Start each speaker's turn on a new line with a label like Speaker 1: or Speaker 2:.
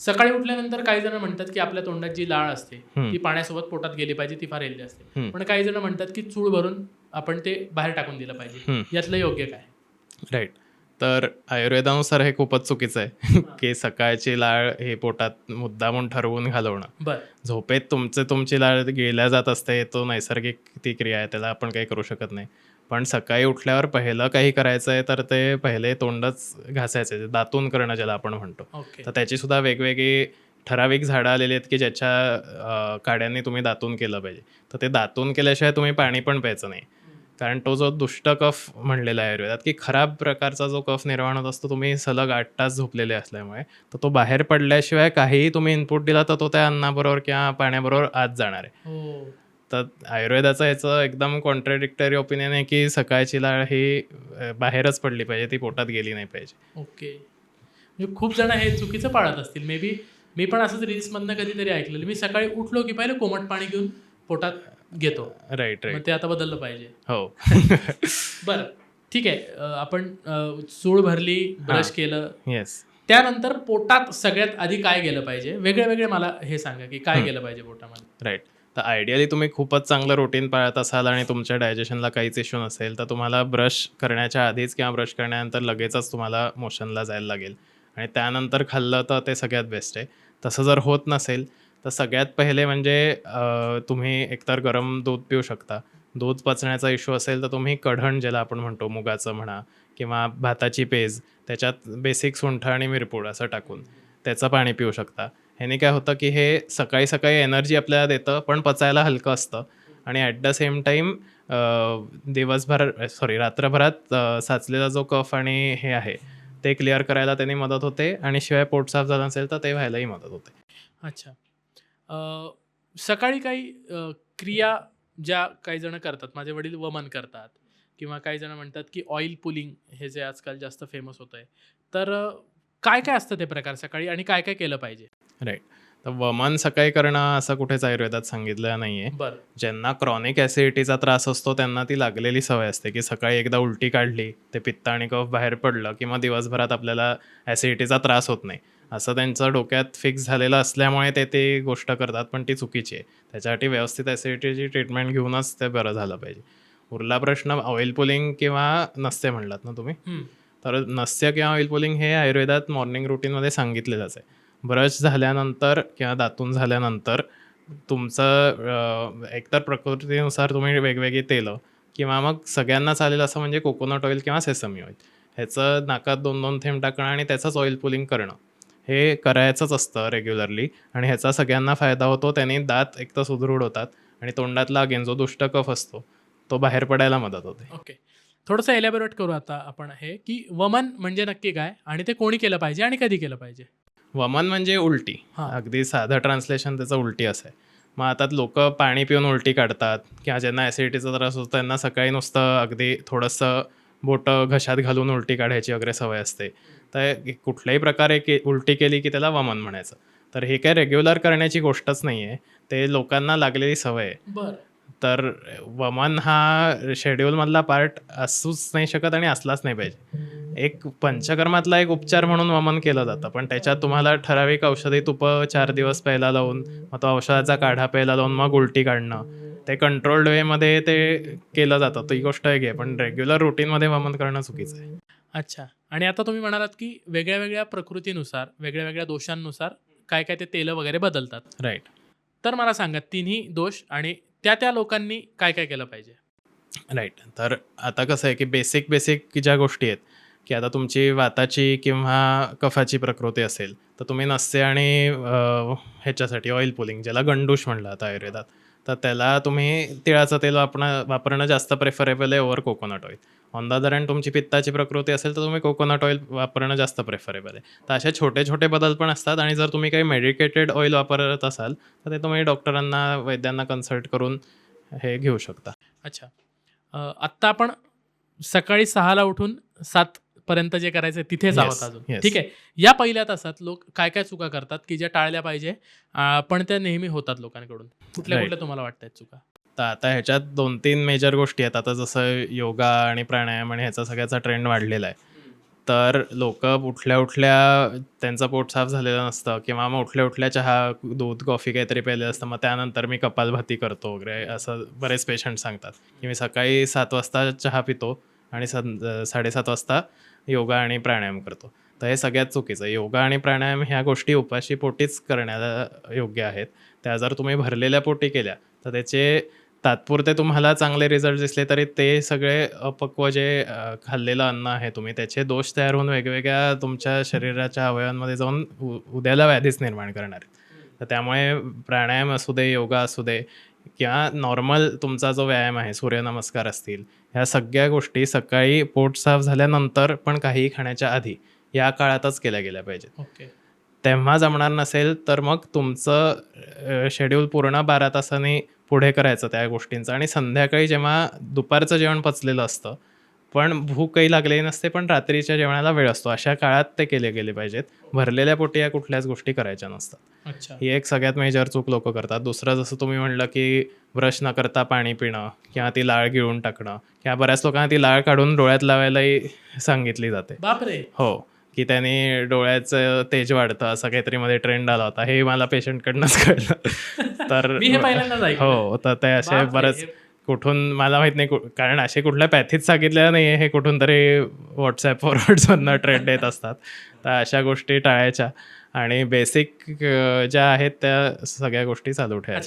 Speaker 1: सकाळी उठल्यानंतर काही जण म्हणतात की आपल्या तोंडात जी लाळ असते
Speaker 2: हम्म.
Speaker 1: ती पाण्यासोबत पोटात गेली पाहिजे, ती फार हेल्दी असते.
Speaker 2: हम्म.
Speaker 1: पण काही जण म्हणतात की चूळ भरून आपण ते बाहेर टाकून दिलं पाहिजे. यातलं योग्य काय?
Speaker 2: राईट. तर आयुर्वेदानुसार हे खूपच चुकीचं आहे की सकाळची लाळ हे पोटात मुद्दामून ठरवून घालवणं.
Speaker 1: बर.
Speaker 2: झोपेत तुमची लाळ गेल्या जात असते, तो नैसर्गिक ती क्रिया आहे, त्याला आपण काही करू शकत नाही. पण सकाळी उठल्यावर पहिलं काही करायचं आहे तर ते पहिले तोंडच घासायचे, दातून करणं ज्याला आपण म्हणतो.
Speaker 1: ओके.
Speaker 2: तर त्याची सुद्धा वेगवेगळी ठराविक झाडं आलेली आहेत की ज्याच्या काड्यांनी तुम्ही दातून केलं पाहिजे. तर ते दातून केल्याशिवाय तुम्ही पाणी पण प्यायचं नाही. कारण तो जो दुष्ट कफ म्हणलेला आहे आयुर्वेदात की खराब प्रकारचा जो कफ निर्माण होत असतो तुम्ही सलग 8 तास झोपलेले असल्यामुळे, तर तो बाहेर पडल्याशिवाय काहीही तुम्ही इनपुट दिला तर तो त्या अन्नाबरोबर किंवा पाण्याबरोबर आत जाणार आहे.
Speaker 1: हो.
Speaker 2: तर आयुर्वेदाचं ह्याचं एकदम कॉन्ट्रडिक्टरी ओपिनियन आहे की सकाळची लाळ ही बाहेरच पडली पाहिजे, ती पोटात गेली नाही पाहिजे.
Speaker 1: ओके. म्हणजे खूप जण हे चुकीचं पाळत असतील. मे बी मी पण असंच रील्समधनं कधीतरी ऐकलेलं. मी सकाळी उठलो की पहिले कोमट पाणी घेऊन पोटात घेतो.
Speaker 2: राईट
Speaker 1: मग
Speaker 2: राईट.
Speaker 1: ते आता बदललं पाहिजे.
Speaker 2: हो.
Speaker 1: बरं, ठीक आहे. आपण चूळ भरली, ब्रश केलं,
Speaker 2: येस.
Speaker 1: त्यानंतर पोटात सगळ्यात आधी काय गेलं पाहिजे? वेगळे मला हे सांगा की काय गेलं पाहिजे पोटामध्ये?
Speaker 2: राईट. तर आयडियली तुम्ही खूपच चांगलं रुटीन पाळत असाल आणि तुमच्या डायजेशनला काहीच इश्यू नसेल तर तुम्हाला ब्रश करण्याच्या आधीच किंवा ब्रश करण्यानंतर लगेचच तुम्हाला मोशनला जायला लागेल आणि त्यानंतर खाल्लं तर ते सगळ्यात बेस्ट आहे. तसं जर होत नसेल तर सगळ्यात पहिले म्हणजे तुम्ही एकतर गरम दूध पिऊ शकता. दूध पचण्याचा इश्यू असेल तर तुम्ही कढण ज्याला आपण म्हणतो मुगाचं म्हणा किंवा भाताची पेज, त्याच्यात बेसिक सुंठ आणि मिरपूड असं टाकून त्याचं पाणी पिऊ शकता. ह्याने काय होतं की हे सकाळी सकाळी एनर्जी आपल्याला देतं पण पचायला हलकं असतं आणि ॲट द सेम टाईम रात्रभरात साचलेला जो कफ आणि हे आहे ते क्लिअर करायला त्याने मदत होते आणि शिवाय पोट साफ झालं नसेल तर ते व्हायलाही मदत होते.
Speaker 1: अच्छा. सकाळी काही क्रिया ज्या काही जण करतात, माझे वडील वमन करतात किंवा काही जण म्हणतात की ऑइल पुलिंग हे जे आजकाल जास्त फेमस होत आहे, तर काय काय असतं ते प्रकार सकाळी आणि काय काय केलं पाहिजे?
Speaker 2: राईट. तर वमन सकाळी करणं असं कुठेच आयुर्वेदात सांगितलं नाही आहे.
Speaker 1: बरं.
Speaker 2: ज्यांना क्रॉनिक ॲसिडिटीचा त्रास असतो त्यांना ती लागलेली सवय असते की सकाळी एकदा उलटी काढली, ते पित्त आणि कफ बाहेर पडलं किंवा दिवसभरात आपल्याला ॲसिडिटीचा त्रास होत नाही, असं त्यांचं डोक्यात फिक्स झालेलं असल्यामुळे ते गोष्ट करतात, पण ती चुकीची आहे. त्याच्यासाठी व्यवस्थित ॲसिडिटीची ट्रीटमेंट घेऊनच ते बरं झालं पाहिजे. उरला प्रश्न ऑइल पुलिंग किंवा नस्य म्हणलात ना तुम्ही, तर नस्य किंवा ऑइल पुलिंग हे आयुर्वेदात मॉर्निंग रुटीनमध्ये सांगितलेलंच आहे. ब्रश झाल्यानंतर किंवा दातून झाल्यानंतर तुमचं एकतर प्रकृतीनुसार तुम्ही वेगवेगळी तेलं किंवा मग सगळ्यांना चालेल असं म्हणजे कोकोनट ऑइल किंवा सेसमी ऑइल ह्याचं नाकात 2-2 थेंब टाकणं आणि त्याचंच ऑइल पुलिंग करणं हे करायचंच असतं रेग्युलरली आणि ह्याचा सगळ्यांना फायदा होतो. त्याने दात एक तर सुदृढ होतात आणि तोंडातला अगेन जो दुष्ट कफ असतो तो बाहेर पडायला मदत होते.
Speaker 1: ओके. थोडंसं एलॅबोरेट करू आता आपण हे की वमन म्हणजे नक्की काय आणि ते कोणी केलं पाहिजे आणि कधी केलं पाहिजे?
Speaker 2: वमन म्हणजे उलटी.
Speaker 1: हां.
Speaker 2: अगदी साधं ट्रान्सलेशन त्याचं उलटी असं आहे. मग आता लोक पाणी पिऊन उलटी काढतात किंवा ज्यांना ॲसिडिटीचा त्रास होतो त्यांना सकाळी नुसतं अगदी थोडंसं बोटं घशात घालून उलटी काढायची वगैरे सवय असते. तर कुठल्याही प्रकारे उलटी केली की त्याला वमन म्हणायचं. तर हे काय रेग्युलर करण्याची गोष्टच नाही आहे, ते लोकांना लागलेली सवय आहे.
Speaker 1: बरं.
Speaker 2: तर वमन हा शेड्यूलमधला पार्ट असूच नाही शकत आणि असलाच नाही पाहिजे. एक पंचकर्मातला एक उपचार म्हणून वमन केलं जातं, पण त्याच्यात तुम्हाला ठराविक औषधी तुपं 4 दिवस प्यायला लावून मग तो औषधाचा काढा प्यायला लावून मग उलटी काढणं, ते कंट्रोल्ड वेमध्ये ते केलं जातं. ती गोष्ट एक आहे, पण रेग्युलर रुटीनमध्ये वमन करणं चुकीचं आहे.
Speaker 1: अच्छा. आणि आता तुम्ही म्हणालात की वेगळ्या वेगळ्या प्रकृतीनुसार, वेगळ्या वेगळ्या दोषांनुसार काय काय ते तेलं वगैरे बदलतात.
Speaker 2: राईट.
Speaker 1: तर मला सांगा तिन्ही दोष आणि त्या लोकांनी काय काय केलं पाहिजे?
Speaker 2: राईट. तर आता कसं आहे की बेसिक ज्या गोष्टी आहेत की आता तुमची वाताची किंवा कफाची प्रकृती असेल तर तुम्ही नस्य आणि ह्याच्यासाठी ऑइल पुलिंग ज्याला गंडूश म्हणलं आता आयुर्वेदात, तर त्याला तुम्ही तिळाचं तेल वापरणं जास्त प्रेफरेबल आहे over coconut oil. On the other hand तुमची पित्ताची प्रकृती असेल तर तुम्ही कोकोनट ऑइल वापरणं जास्त प्रेफरेबल आहे. तर असे छोटे छोटे बदल पण असतात आणि जर तुम्ही काही मेडिकेटेड ऑइल वापरत असाल तर ते तुम्ही डॉक्टरांना वैद्यांना कन्सल्ट करून हे घेऊ शकता.
Speaker 1: अच्छा. आत्ता आपण सकाळी 6ला उठून 7 पर्यंत जे करायचं तिथेच आहोत अजून.
Speaker 2: yes.
Speaker 1: ठीक आहे. या पहिल्या तासात लोक काय काय चुका करतात की ज्या टाळल्या पाहिजे पण त्या नेहमी होतात लोकांकडून? कुठल्या
Speaker 2: Right.
Speaker 1: कुठल्या तुम्हाला वाटतात चुका?
Speaker 2: तर आता ह्याच्यात 2-3 मेजर गोष्टी आहेत. आता जसं योगा आणि प्राणायाम आणि ह्याचा सगळ्याचा ट्रेंड वाढलेला आहे. तर लोक उठल्या त्यांचं पोट साफ झालेलं नसतं किंवा मग उठल्या चहा दूध कॉफी काहीतरी प्यायलेलं असतं, मग त्यानंतर मी कपालभाती करतो वगैरे असं बरेच पेशंट सांगतात की मी सकाळी 7 वाजता चहा पितो आणि 7:30 वाजता योगा आणि प्राणायाम करतो. तर हे सगळ्यात चुकीचं आहे. योगा आणि प्राणायाम ह्या गोष्टी उपाशी पोटीच करण्याला योग्य आहेत. त्या जर तुम्ही भरलेल्या पोटी केल्या तर त्याचे तात्पुरते तुम्हाला चांगले रिझल्ट दिसले तरी ते सगळे अपक्व जे खाल्लेलं अन्न आहे तुम्ही त्याचे दोष तयार होऊन वेगवेगळ्या तुमच्या शरीराच्या अवयवांमध्ये जाऊन उद्याला व्याधीच निर्माण करणार आहेत. तर त्यामुळे प्राणायाम असू दे, योगा असू दे किंवा नॉर्मल तुमचा जो व्यायाम आहे, सूर्यनमस्कार असतील, ह्या सगळ्या गोष्टी सकाळी पोट साफ झाल्यानंतर पण काहीही खाण्याच्या आधी या काळातच केल्या गेल्या पाहिजेत.
Speaker 1: ओके.
Speaker 2: तेव्हा जमणार नसेल तर मग तुमचं शेड्यूल पूर्ण 12 तासांनी पुढे करायचं त्या गोष्टींचं आणि संध्याकाळी जेव्हा दुपारचं जेवण पचलेलं असतं पण भूकही लागलेली नसते पण रात्रीच्या जेवणाला वेळ असतो, अशा काळात ते केले गेले पाहिजेत. भरलेल्या पोटी या कुठल्याच गोष्टी करायच्या नसतात.
Speaker 1: अच्छा.
Speaker 2: ही एक सगळ्यात मेजर चूक लोक करतात. दुसरं जसं तुम्ही म्हणलं की ब्रश न करता पाणी पिणं किंवा ती लाळ गिळून टाकणं किंवा बऱ्याच लोकांना ती लाळ काढून डोळ्यात लावायलाही सांगितली जाते.
Speaker 1: बापरे.
Speaker 2: हो, की त्याने डोळ्याचं तेज वाढतं असं काहीतरी मध्ये ट्रेंड आला होता. हे मला पेशंटकडनंच कळलं. तर
Speaker 1: मी हे पहिल्यांदाच ऐकलं.
Speaker 2: हो, तर ते असे
Speaker 1: बापरे,
Speaker 2: बरेच
Speaker 1: हे-
Speaker 2: कुठून मला माहित नाही कारण असे कुठल्या पॅथीत सांगितलेलं नाही आहे, हे कुठून तरी व्हॉट्सॲप फॉरवर्ड्समधनं ट्रेंड येत असतात. तर अशा गोष्टी टाळायच्या आणि बेसिक ज्या आहेत त्या सगळ्या गोष्टी चालू ठेवायच्या.
Speaker 1: अच्छा,